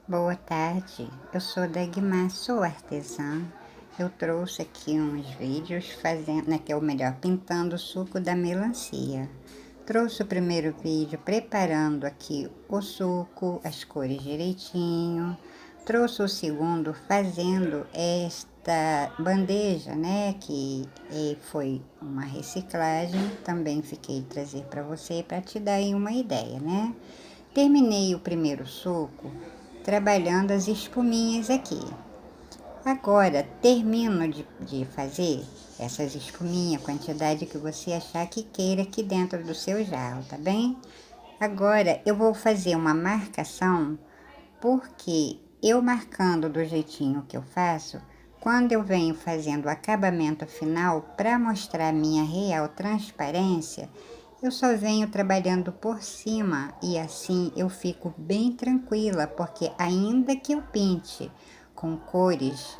Boa tarde, eu sou Dagmar, sou artesã. Eu trouxe aqui uns vídeos fazendo, né, que é o melhor, pintando o suco da melancia. Trouxe o primeiro vídeo preparando aqui o suco, as cores direitinho. Trouxe o segundo fazendo esta bandeja, né, que foi uma reciclagem. Também fiquei trazer para você para te dar aí uma ideia, né? Terminei o primeiro suco trabalhando as espuminhas aqui. Agora, termino de fazer essas espuminhas, a quantidade que você achar que queira aqui dentro do seu jarro, tá bem? Agora, eu vou fazer uma marcação, porque eu marcando do jeitinho que eu faço, quando eu venho fazendo o acabamento final, para mostrar a minha real transparência, eu só venho trabalhando por cima e assim eu fico bem tranquila, porque ainda que eu pinte com cores,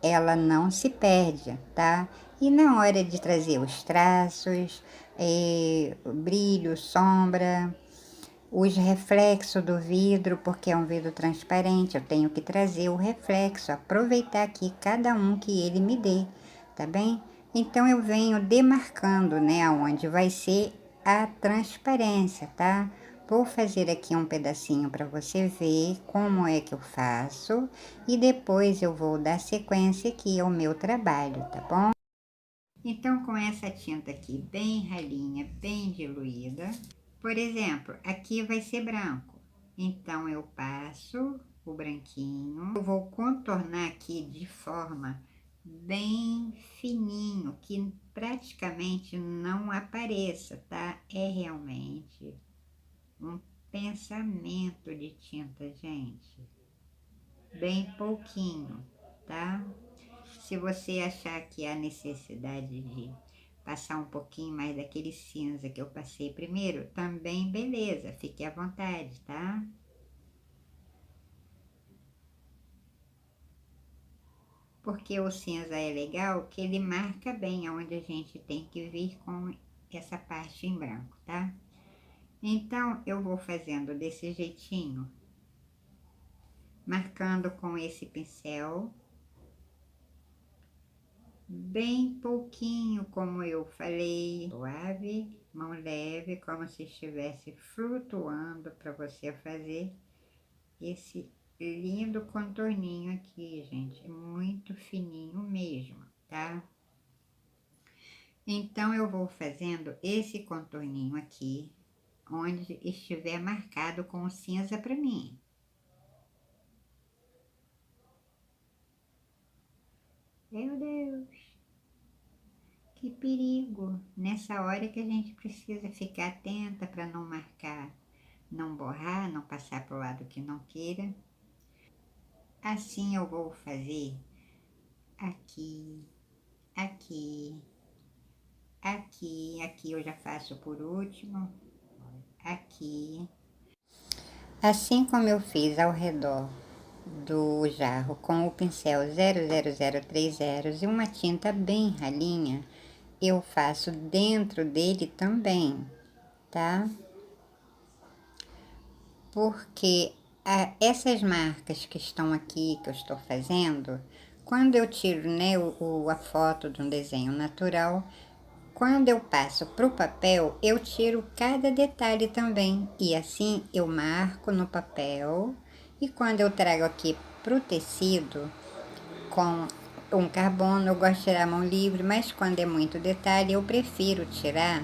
ela não se perde, tá? E na hora de trazer os traços, brilho, sombra, os reflexos do vidro, porque é um vidro transparente, eu tenho que trazer o reflexo, aproveitar aqui cada um que ele me dê, tá bem? Então eu venho demarcando, né, onde vai ser a transparência, tá? Vou fazer aqui um pedacinho para você ver como é que eu faço e depois eu vou dar sequência aqui ao meu trabalho, tá bom? Então, com essa tinta aqui bem ralinha, bem diluída, por exemplo, aqui vai ser branco. Então, eu passo o branquinho. Eu vou contornar aqui de forma bem fininho, que praticamente não apareça, tá? É realmente um pensamento de tinta, gente. Bem pouquinho, tá? Se você achar que há necessidade de passar um pouquinho mais daquele cinza que eu passei primeiro, também beleza, fique à vontade, tá? Porque o cinza é legal, que ele marca bem aonde a gente tem que vir com essa parte em branco, tá? Então, eu vou fazendo desse jeitinho, marcando com esse pincel, bem pouquinho, como eu falei, suave, mão leve, como se estivesse flutuando para você fazer esse lindo contorninho aqui, gente, muito fininho mesmo, tá? Então, eu vou fazendo esse contorninho aqui, onde estiver marcado com cinza para mim. Meu Deus, que perigo! Nessa hora que a gente precisa ficar atenta para não marcar, não borrar, não passar para o lado que não queira. Assim eu vou fazer aqui, aqui, aqui eu já faço por último, aqui. Assim como eu fiz ao redor do jarro com o pincel 00030 e uma tinta bem ralinha, eu faço dentro dele também, tá? Porque essas marcas que estão aqui, que eu estou fazendo, quando eu tiro, né, a foto de um desenho natural, quando eu passo para o papel, eu tiro cada detalhe também. E assim eu marco no papel. E quando eu trago aqui para o tecido, com um carbono, eu gosto de tirar a mão livre, mas quando é muito detalhe, eu prefiro tirar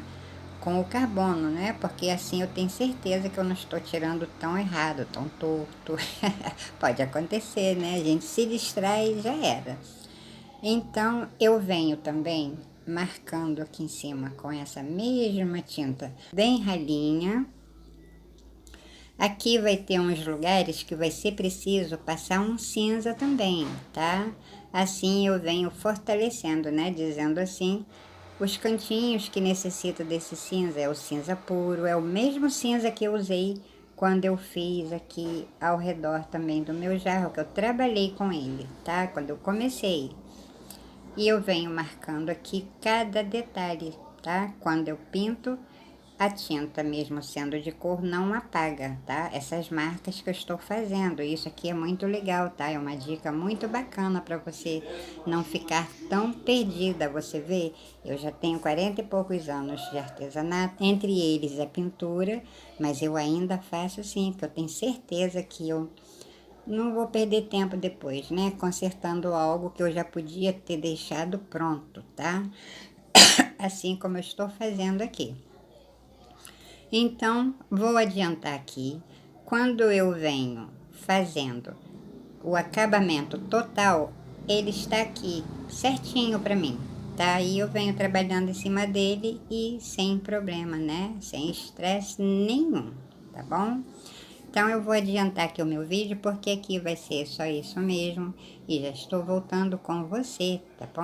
com o carbono, né? Porque assim eu tenho certeza que eu não estou tirando tão errado, tão torto. Pode acontecer, né? A gente se distrai e já era. Então, eu venho também marcando aqui em cima com essa mesma tinta bem ralinha. Aqui vai ter uns lugares que vai ser preciso passar um cinza também, tá? Assim eu venho fortalecendo, né? Dizendo assim, os cantinhos que necessitam desse cinza é o cinza puro, é o mesmo cinza que eu usei quando eu fiz aqui ao redor também do meu jarro, que eu trabalhei com ele, tá? Quando eu comecei. E eu venho marcando aqui cada detalhe, tá? Quando eu pinto a tinta, mesmo sendo de cor, não apaga, tá? Essas marcas que eu estou fazendo. Isso aqui é muito legal, tá? É uma dica muito bacana para você não ficar tão perdida. Você vê, eu já tenho 40 e poucos anos de artesanato, entre eles a pintura, mas eu ainda faço sim, porque eu tenho certeza que eu não vou perder tempo depois, né? Consertando algo que eu já podia ter deixado pronto, tá? Assim como eu estou fazendo aqui. Então, vou adiantar aqui. Quando eu venho fazendo o acabamento total, ele está aqui certinho para mim, tá? E eu venho trabalhando em cima dele e sem problema, né? Sem estresse nenhum, tá bom? Então eu vou adiantar aqui o meu vídeo porque aqui vai ser só isso mesmo e já estou voltando com você, tá bom?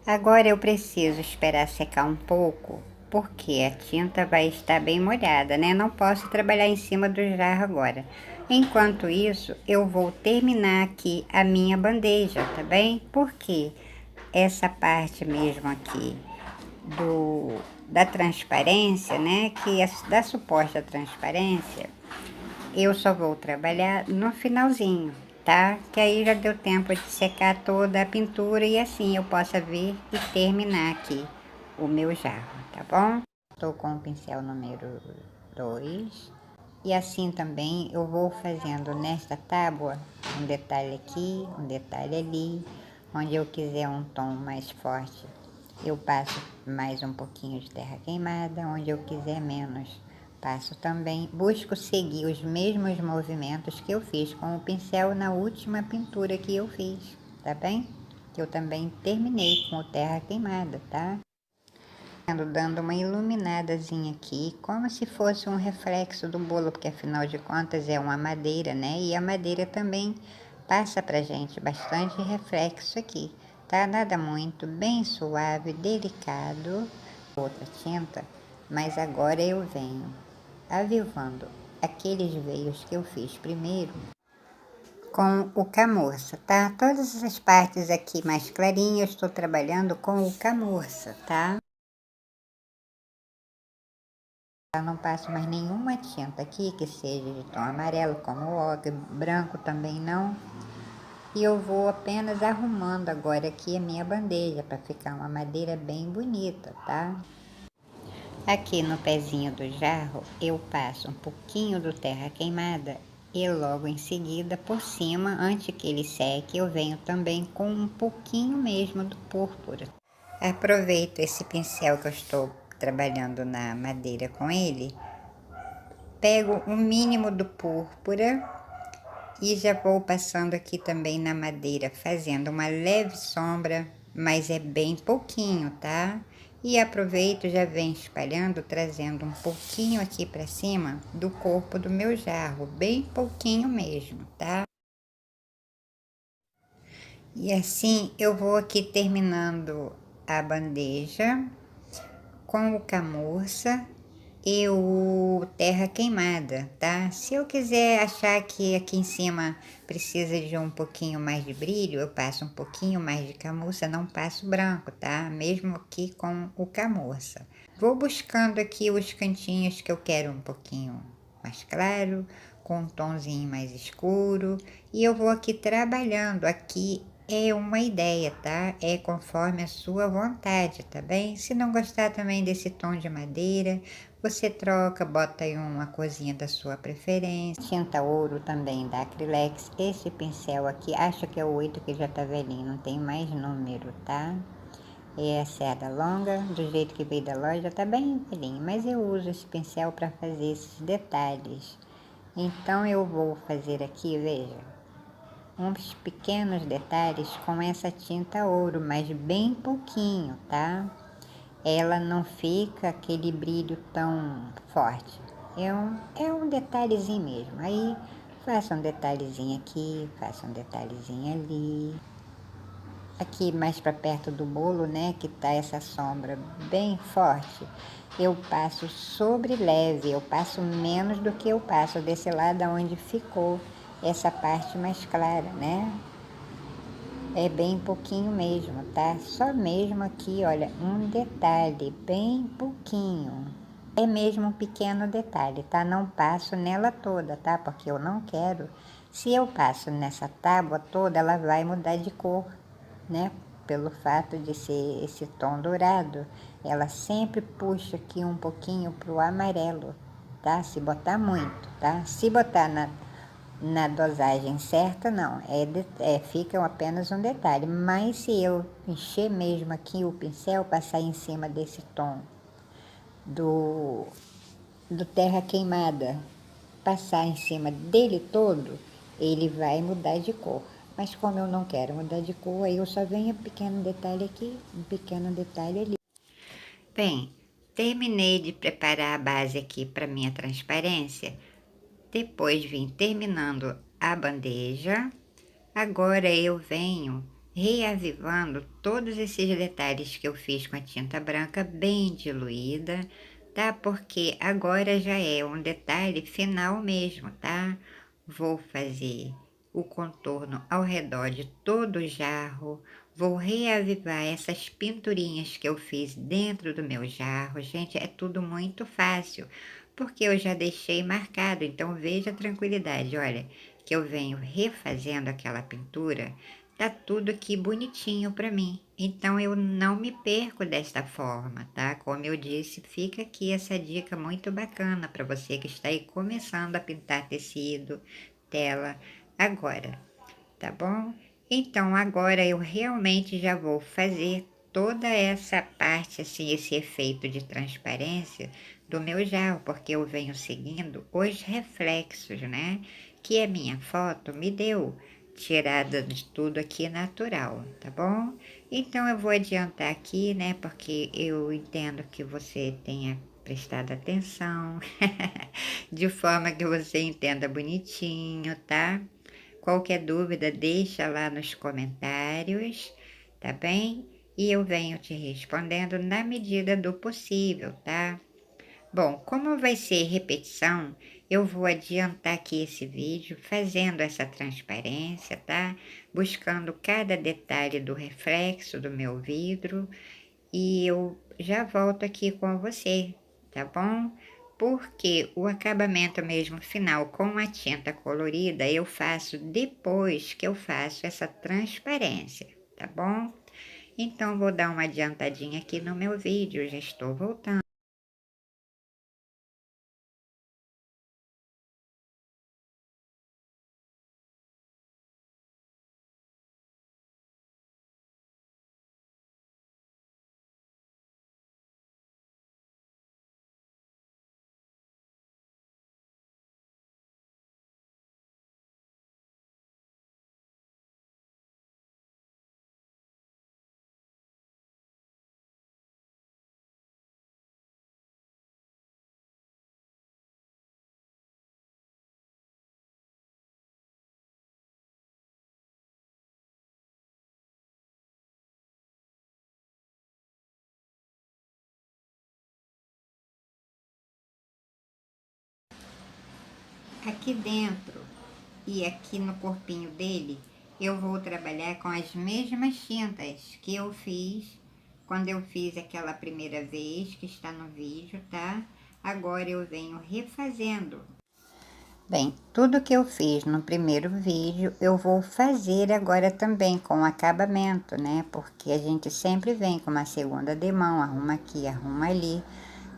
Agora eu preciso esperar secar um pouco, porque a tinta vai estar bem molhada, né? Não posso trabalhar em cima do jarro agora. Enquanto isso, eu vou terminar aqui a minha bandeja, tá bem? Porque essa parte mesmo aqui da transparência, né? Que é da suposta transparência, eu só vou trabalhar no finalzinho, tá? Que aí já deu tempo de secar toda a pintura e assim eu possa vir e terminar aqui o meu jarro, tá bom? Estou com o pincel número 2 e assim também eu vou fazendo nesta tábua um detalhe aqui, um detalhe ali, onde eu quiser um tom mais forte eu passo mais um pouquinho de terra queimada, onde eu quiser menos passo também, busco seguir os mesmos movimentos que eu fiz com o pincel na última pintura que eu fiz, tá bem? Que eu também terminei com o terra queimada, tá? Dando uma iluminadazinha aqui, como se fosse um reflexo do bolo, porque afinal de contas é uma madeira, né? E a madeira também passa pra gente bastante reflexo aqui, tá? Nada muito, bem suave, delicado. Outra tinta, mas agora eu venho avivando aqueles veios que eu fiz primeiro com o camurça, tá? Todas essas partes aqui mais clarinhas, eu estou trabalhando com o camurça, tá? Eu não passo mais nenhuma tinta aqui que seja de tom amarelo, como o ogre, branco também não. E eu vou apenas arrumando agora aqui a minha bandeja para ficar uma madeira bem bonita, tá? Aqui no pezinho do jarro eu passo um pouquinho do terra queimada e logo em seguida por cima, antes que ele seque, eu venho também com um pouquinho mesmo do púrpura. Aproveito esse pincel que eu estou trabalhando na madeira com ele, pego o mínimo do púrpura e já vou passando aqui também na madeira, fazendo uma leve sombra, mas é bem pouquinho, tá? E aproveito, já venho espalhando, trazendo um pouquinho aqui para cima do corpo do meu jarro, bem pouquinho mesmo, tá? E assim eu vou aqui terminando a bandeja com o camurça e o terra queimada, tá? Se eu quiser achar que aqui em cima precisa de um pouquinho mais de brilho, eu passo um pouquinho mais de camurça, não passo branco, tá? Mesmo aqui com o camurça. Vou buscando aqui os cantinhos que eu quero um pouquinho mais claro, com um tomzinho mais escuro, e eu vou aqui trabalhando. Aqui é uma ideia, tá? É conforme a sua vontade, tá bem? Se não gostar também desse tom de madeira, você troca, bota aí uma corzinha da sua preferência. Tinta ouro também da Acrylex. Esse pincel aqui, acho que é o 8 que já tá velhinho, não tem mais número, tá? É a cerda longa, do jeito que veio da loja, tá bem velhinho, mas eu uso esse pincel para fazer esses detalhes. Então eu vou fazer aqui, veja, uns pequenos detalhes com essa tinta ouro, mas bem pouquinho, tá? Ela não fica aquele brilho tão forte. É um detalhezinho mesmo. Aí faça um detalhezinho aqui, faça um detalhezinho ali. Aqui mais para perto do bolo, né, que tá essa sombra bem forte, eu passo sobre leve, eu passo menos do que eu passo desse lado onde ficou essa parte mais clara, né? É bem pouquinho mesmo, tá? Só mesmo aqui, olha, um detalhe, bem pouquinho. É mesmo um pequeno detalhe, tá? Não passo nela toda, tá? Porque eu não quero. Se eu passo nessa tábua toda, ela vai mudar de cor, né? Pelo fato de ser esse tom dourado, ela sempre puxa aqui um pouquinho pro amarelo, tá? Se botar muito, tá? Se botar na dosagem certa, não, fica apenas um detalhe, mas se eu encher mesmo aqui o pincel, passar em cima desse tom do, do terra queimada, passar em cima dele todo, ele vai mudar de cor. Mas como eu não quero mudar de cor, aí eu só venho um pequeno detalhe aqui, um pequeno detalhe ali. Bem, terminei de preparar a base aqui para minha transparência. Depois vim terminando a bandeja. Agora eu venho reavivando todos esses detalhes que eu fiz com a tinta branca bem diluída, tá? Porque agora já é um detalhe final mesmo, tá? Vou fazer o contorno ao redor de todo o jarro, vou reavivar essas pinturinhas que eu fiz dentro do meu jarro. Gente, é tudo muito fácil, porque eu já deixei marcado. Então veja a tranquilidade, olha, que eu venho refazendo aquela pintura, tá tudo aqui bonitinho para mim. Então eu não me perco desta forma, tá? Como eu disse, fica aqui essa dica muito bacana para você que está aí começando a pintar tecido, tela agora, tá bom? Então agora eu realmente já vou fazer toda essa parte, assim, esse efeito de transparência do meu jarro, porque eu venho seguindo os reflexos, né? Que a minha foto me deu, tirada de tudo aqui natural, tá bom? Então eu vou adiantar aqui, né? Porque eu entendo que você tenha prestado atenção, de forma que você entenda bonitinho, tá? Qualquer dúvida, deixa lá nos comentários, tá bem? E eu venho te respondendo na medida do possível, tá? Bom, como vai ser repetição, eu vou adiantar aqui esse vídeo fazendo essa transparência, tá? Buscando cada detalhe do reflexo do meu vidro e eu já volto aqui com você, tá bom? Porque o acabamento mesmo final com a tinta colorida eu faço depois que eu faço essa transparência, tá bom? Então vou dar uma adiantadinha aqui no meu vídeo, já estou voltando. Aqui dentro e aqui no corpinho dele, eu vou trabalhar com as mesmas tintas que eu fiz quando eu fiz aquela primeira vez, que está no vídeo, tá? Agora eu venho refazendo. Bem, tudo que eu fiz no primeiro vídeo, eu vou fazer agora também com acabamento, né? Porque a gente sempre vem com uma segunda demão, arruma aqui, arruma ali.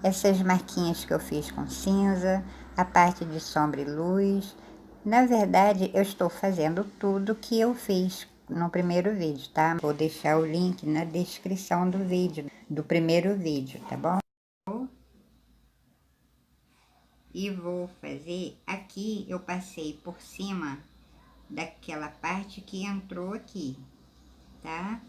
Essas marquinhas que eu fiz com cinza, a parte de sombra e luz. Na verdade, eu estou fazendo tudo que eu fiz no primeiro vídeo, tá? Vou deixar o link na descrição do vídeo, do primeiro vídeo, tá bom? E vou fazer aqui, eu passei por cima daquela parte que entrou aqui, tá?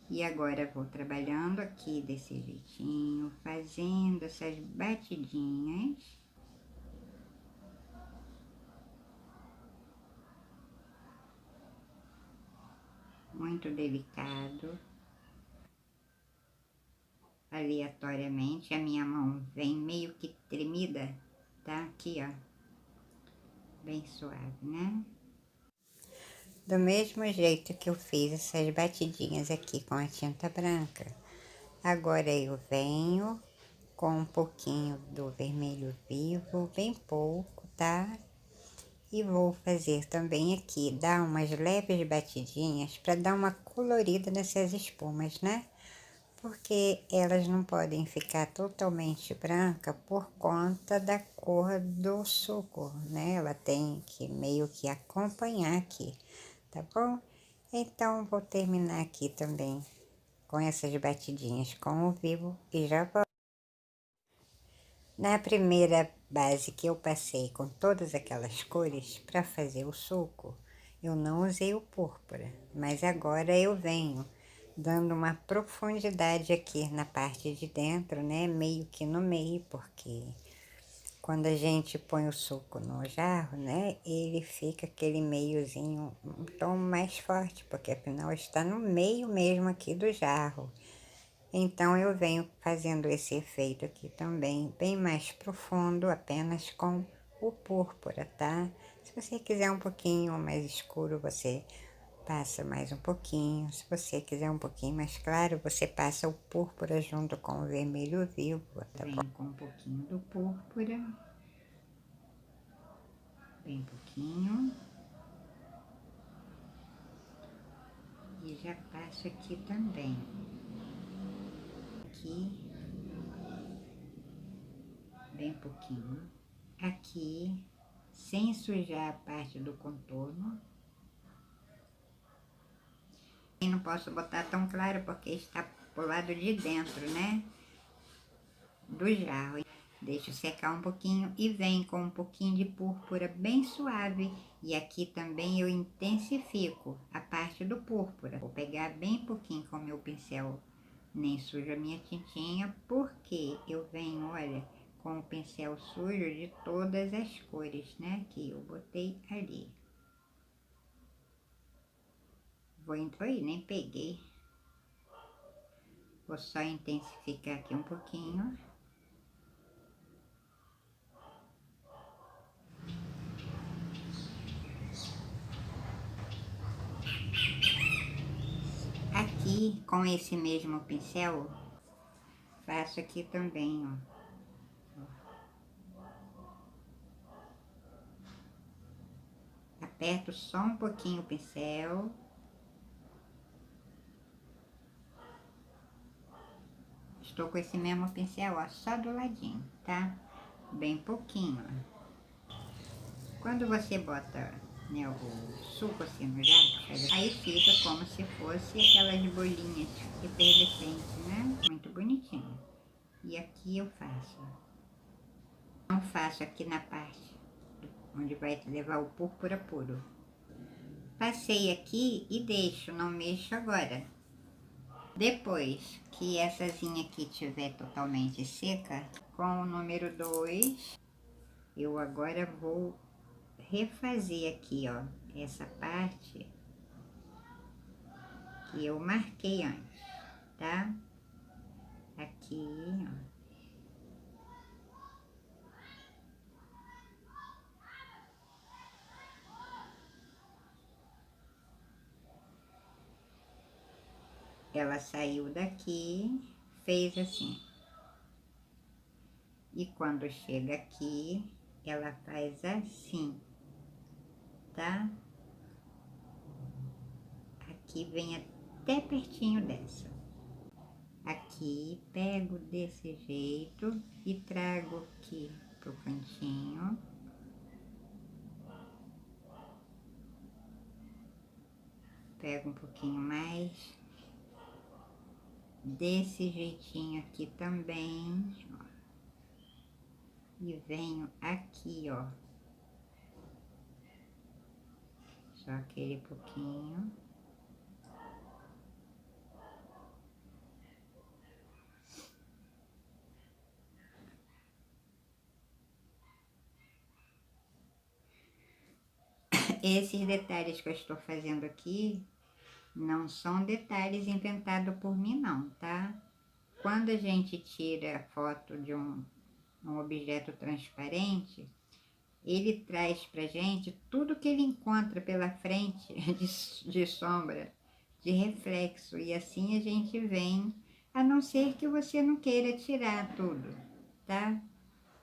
E agora vou trabalhando aqui desse jeitinho, fazendo essas batidinhas. Muito delicado. Aleatoriamente, a minha mão vem meio que tremida, tá? Aqui, ó. Bem suave, né? Do mesmo jeito que eu fiz essas batidinhas aqui com a tinta branca, agora eu venho com um pouquinho do vermelho vivo, bem pouco, tá? E vou fazer também aqui, dar umas leves batidinhas para dar uma colorida nessas espumas, né? Porque elas não podem ficar totalmente branca por conta da cor do suco, né? Ela tem que meio que acompanhar aqui, tá bom? Então, vou terminar aqui também com essas batidinhas com o vivo e já volto. Na primeira base que eu passei com todas aquelas cores para fazer o suco, eu não usei o púrpura, mas agora eu venho dando uma profundidade aqui na parte de dentro, né? Meio que no meio, porque quando a gente põe o suco no jarro, né? Ele fica aquele meiozinho, um tom mais forte, porque afinal está no meio mesmo aqui do jarro. Então, eu venho fazendo esse efeito aqui também, bem mais profundo, apenas com o púrpura, tá? Se você quiser um pouquinho mais escuro, você passa mais um pouquinho. Se você quiser um pouquinho mais claro, você passa o púrpura junto com o vermelho vivo, tá bom? Vem com um pouquinho do púrpura, bem pouquinho. E já passo aqui também. Aqui, bem pouquinho. Aqui, sem sujar a parte do contorno. E não posso botar tão claro porque está pro lado de dentro, né? Do jarro. Deixo secar um pouquinho e vem com um pouquinho de púrpura bem suave. E aqui também eu intensifico a parte do púrpura. Vou pegar bem pouquinho com o meu pincel, nem sujo a minha tintinha, porque eu venho, olha, com o pincel sujo de todas as cores, né? Que eu botei ali. Oi, nem peguei. Vou só intensificar aqui um pouquinho. Aqui, com esse mesmo pincel, faço aqui também, ó. Aperto só um pouquinho o pincel. Estou com esse mesmo pincel, ó, só do ladinho, tá? Bem pouquinho, ó. Quando você bota, né, o suco assim no jarro, aí fica como se fosse aquelas bolinhas efervescentes, né? Muito bonitinho. E aqui eu faço, ó. Não faço aqui na parte onde vai levar o púrpura puro. Passei aqui e deixo, não mexo agora. Depois que essa zinha aqui estiver totalmente seca, com o número 2, eu agora vou refazer aqui, ó, essa parte que eu marquei antes, tá? Aqui, ó. Ela saiu daqui, fez assim. E quando chega aqui, ela faz assim, tá? Aqui vem até pertinho dessa. Aqui, pego desse jeito e trago aqui pro cantinho. Pego um pouquinho mais. Desse jeitinho aqui também, ó. E venho aqui, ó. Só aquele pouquinho. Esses detalhes que eu estou fazendo aqui não são detalhes inventados por mim não, tá? Quando a gente tira foto de um objeto transparente, ele traz pra gente tudo que ele encontra pela frente de sombra, de reflexo, e assim a gente vem, a não ser que você não queira tirar tudo, tá?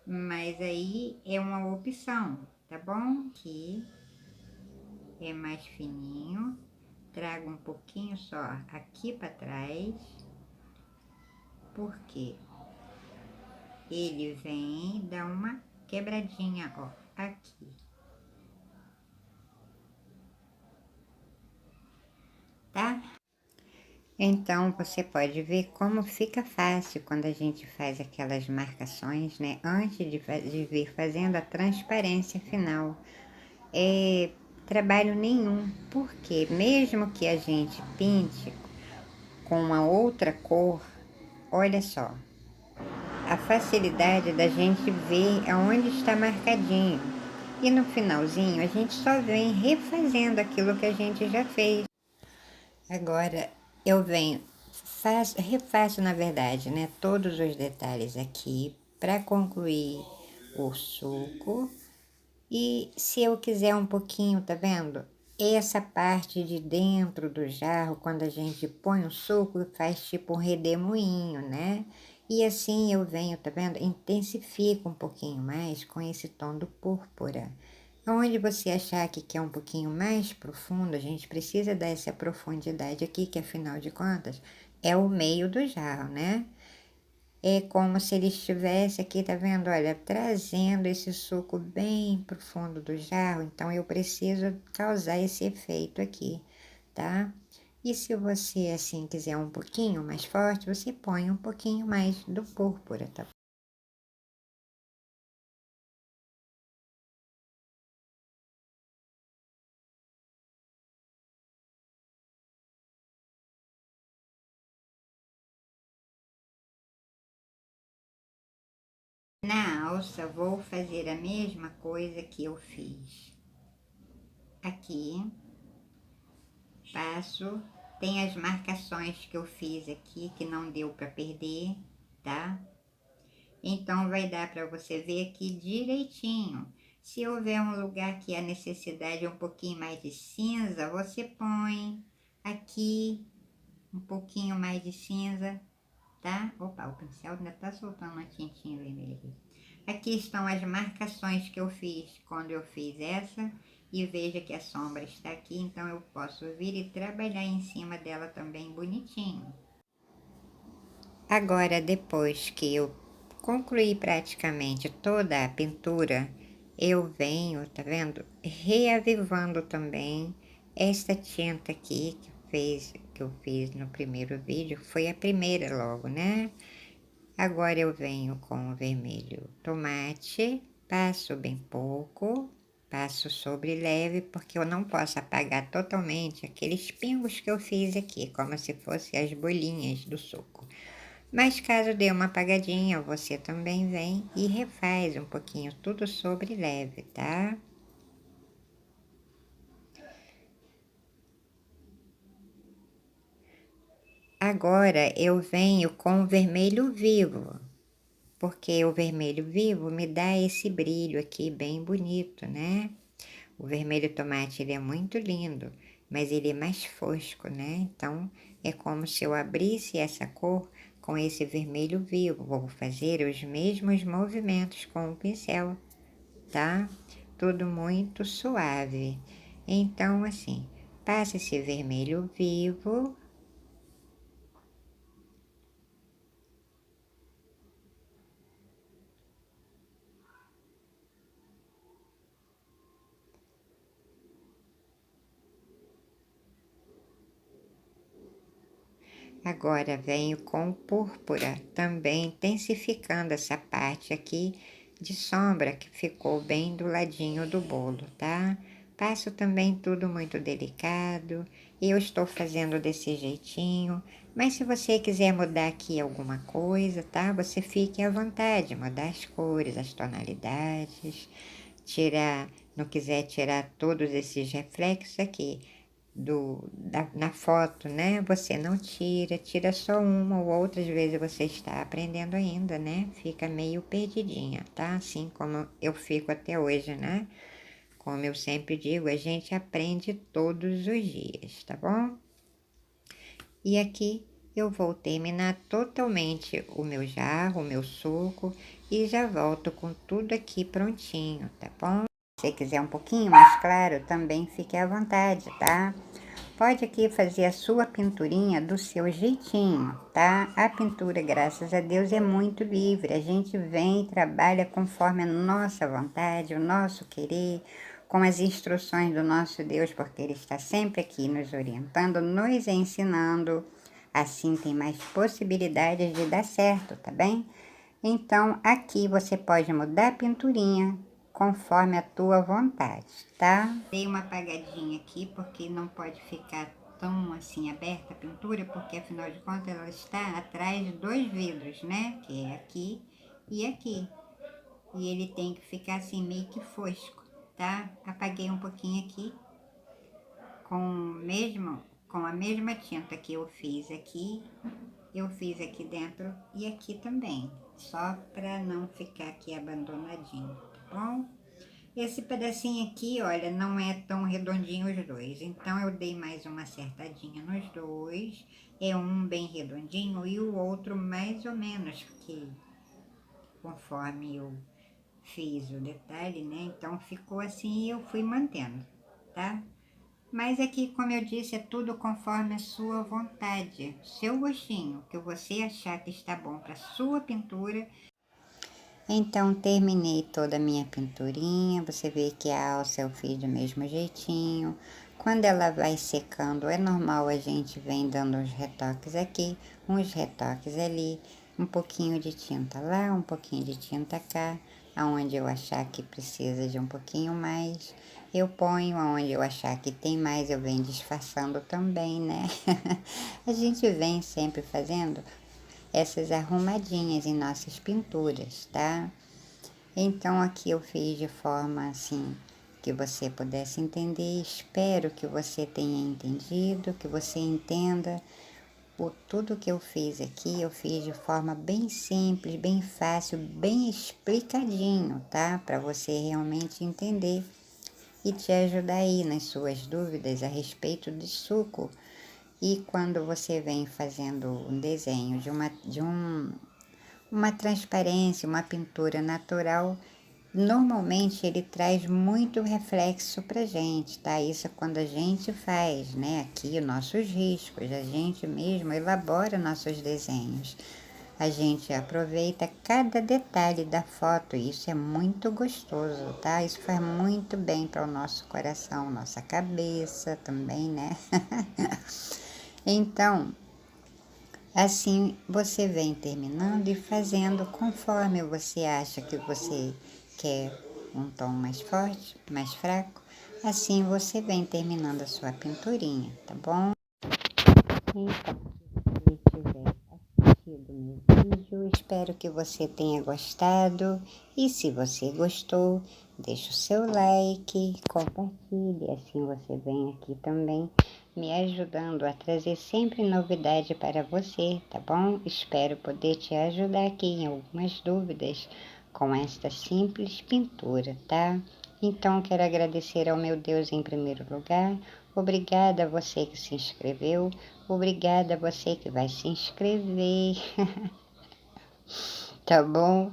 Mas aí é uma opção, tá bom? Aqui é mais fininho, trago um pouquinho só aqui para trás, porque ele vem dar uma quebradinha, ó, aqui. Tá? Então, você pode ver como fica fácil quando a gente faz aquelas marcações, né? Antes de vir fazendo a transparência final. É trabalho nenhum, porque mesmo que a gente pinte com uma outra cor, olha só, a facilidade da gente ver aonde está marcadinho. E no finalzinho a gente só vem refazendo aquilo que a gente já fez. Agora eu venho, refaço na verdade, né, todos os detalhes aqui para concluir o suco. E se eu quiser um pouquinho, tá vendo? essa parte de dentro do jarro, quando a gente põe o suco, faz tipo um redemoinho, né? E assim eu venho, tá vendo? Intensifica um pouquinho mais com esse tom do púrpura. Onde você achar que quer um pouquinho mais profundo, a gente precisa dar essa profundidade aqui, que afinal de contas é o meio do jarro, né? É como se ele estivesse aqui, tá vendo? Olha, trazendo esse suco bem pro fundo do jarro. Então, eu preciso causar esse efeito aqui, tá? E se você, assim, quiser um pouquinho mais forte, você põe um pouquinho mais do púrpura, tá? Na alça, vou fazer a mesma coisa que eu fiz aqui. Passo, tem as marcações que eu fiz aqui, que não deu para perder, tá? Então, vai dar para você ver aqui direitinho. Se houver um lugar que a necessidade é um pouquinho mais de cinza, você põe aqui um pouquinho mais de cinza, tá? Opa, o pincel ainda tá soltando uma tintinha vermelha aqui. Aqui estão as marcações que eu fiz quando eu fiz essa. E veja que a sombra está aqui, então eu posso vir e trabalhar em cima dela também bonitinho. Agora, depois que eu concluí praticamente toda a pintura, eu venho, tá vendo? Reavivando também esta tinta aqui que eu fiz no primeiro vídeo, foi a primeira logo, né? Agora eu venho com o vermelho tomate, passo bem pouco, passo sobre leve, porque eu não posso apagar totalmente aqueles pingos que eu fiz aqui, como se fossem as bolinhas do suco. Mas caso dê uma apagadinha, você também vem e refaz um pouquinho tudo sobre leve, tá? Agora eu venho com o vermelho vivo, porque o vermelho vivo me dá esse brilho aqui bem bonito, né? O vermelho tomate ele é muito lindo, mas ele é mais fosco, né? Então é como se eu abrisse essa cor com esse vermelho vivo. Vou fazer os mesmos movimentos com o pincel, tá? Tudo muito suave. Então, assim, passa esse vermelho vivo. Agora venho com púrpura, também intensificando essa parte aqui de sombra que ficou bem do ladinho do bolo, tá? Passo também tudo muito delicado. Eu estou fazendo desse jeitinho, mas se você quiser mudar aqui alguma coisa, tá? Você fique à vontade, mudar as cores, as tonalidades, tirar, não quiser tirar todos esses reflexos aqui na foto, né? Você não tira, tira só uma ou outras vezes você está aprendendo ainda, né? Fica meio perdidinha, tá? Assim como eu fico até hoje, né? Como eu sempre digo, a gente aprende todos os dias, tá bom? E aqui eu vou terminar totalmente o meu jarro, o meu suco e já volto com tudo aqui prontinho, tá bom? Se você quiser um pouquinho mais claro, também fique à vontade, tá? Pode aqui fazer a sua pinturinha do seu jeitinho, tá? A pintura, graças a Deus, é muito livre. A gente vem e trabalha conforme a nossa vontade, o nosso querer, com as instruções do nosso Deus, porque Ele está sempre aqui nos orientando, nos ensinando. Assim tem mais possibilidades de dar certo, tá bem? Então, aqui você pode mudar a pinturinha conforme a tua vontade, tá? Dei uma apagadinha aqui, porque não pode ficar tão assim aberta a pintura, porque afinal de contas ela está atrás de dois vidros, né? Que é aqui e aqui. E ele tem que ficar assim meio que fosco, tá? Apaguei um pouquinho aqui com a mesma tinta que eu fiz aqui dentro e aqui também, só para não ficar aqui abandonadinho, tá bom? Esse pedacinho aqui, olha, não é tão redondinho os dois, então eu dei mais uma acertadinha nos dois, é um bem redondinho e o outro mais ou menos, porque conforme eu fiz o detalhe, né, então ficou assim e eu fui mantendo, tá? Mas aqui, como eu disse, é tudo conforme a sua vontade, seu gostinho, que você achar que está bom para sua pintura. Então, terminei toda a minha pinturinha. Você vê que a alça eu fiz do mesmo jeitinho. Quando ela vai secando, é normal a gente vem dando uns retoques aqui, uns retoques ali, um pouquinho de tinta lá, um pouquinho de tinta cá, aonde eu achar que precisa de um pouquinho mais, eu ponho, aonde eu achar que tem mais, eu venho disfarçando também, né? A gente vem sempre fazendo essas arrumadinhas em nossas pinturas, tá? Então aqui eu fiz de forma assim que você pudesse entender. Espero que você tenha entendido, que você entenda o tudo que eu fiz aqui. Eu fiz de forma bem simples, bem fácil, bem explicadinho, tá? Para você realmente entender e te ajudar aí nas suas dúvidas a respeito de suco. E quando você vem fazendo um desenho uma transparência, uma pintura natural, normalmente ele traz muito reflexo pra gente, tá? Isso é quando a gente faz, né? Aqui os nossos riscos, a gente mesmo elabora nossos desenhos. A gente aproveita cada detalhe da foto, e isso é muito gostoso, tá? Isso faz muito bem para o nosso coração, nossa cabeça também, né? Então, assim você vem terminando e fazendo conforme você acha que você quer um tom mais forte, mais fraco. Assim você vem terminando a sua pinturinha, tá bom? Então, se tiver assistido meu vídeo, espero que você tenha gostado. E se você gostou, deixa o seu like, compartilhe, assim você vem aqui também me ajudando a trazer sempre novidade para você, tá bom? Espero poder te ajudar aqui em algumas dúvidas com esta simples pintura, tá? Então, quero agradecer ao meu Deus em primeiro lugar. Obrigada a você que se inscreveu. Obrigada a você que vai se inscrever. Tá bom?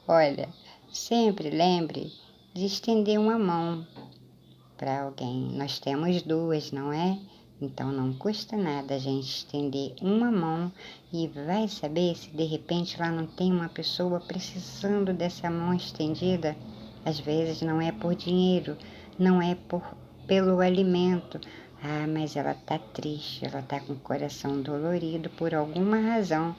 Olha, sempre lembre de estender uma mão para alguém. Nós temos duas, não é? Então não custa nada a gente estender uma mão e vai saber se de repente lá não tem uma pessoa precisando dessa mão estendida. Às vezes não é por dinheiro, não é pelo alimento. Ah, mas ela tá triste, ela tá com o coração dolorido por alguma razão.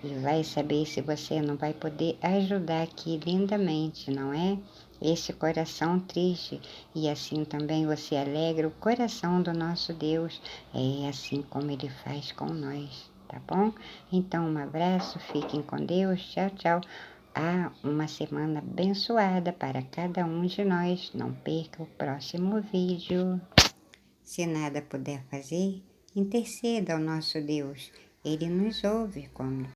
E vai saber se você não vai poder ajudar aqui lindamente, não é? Esse coração triste, e assim também você alegra o coração do nosso Deus, é assim como Ele faz com nós, tá bom? Então um abraço, fiquem com Deus, tchau, tchau. Uma semana abençoada para cada um de nós, não perca o próximo vídeo. Se nada puder fazer, interceda ao nosso Deus, Ele nos ouve quando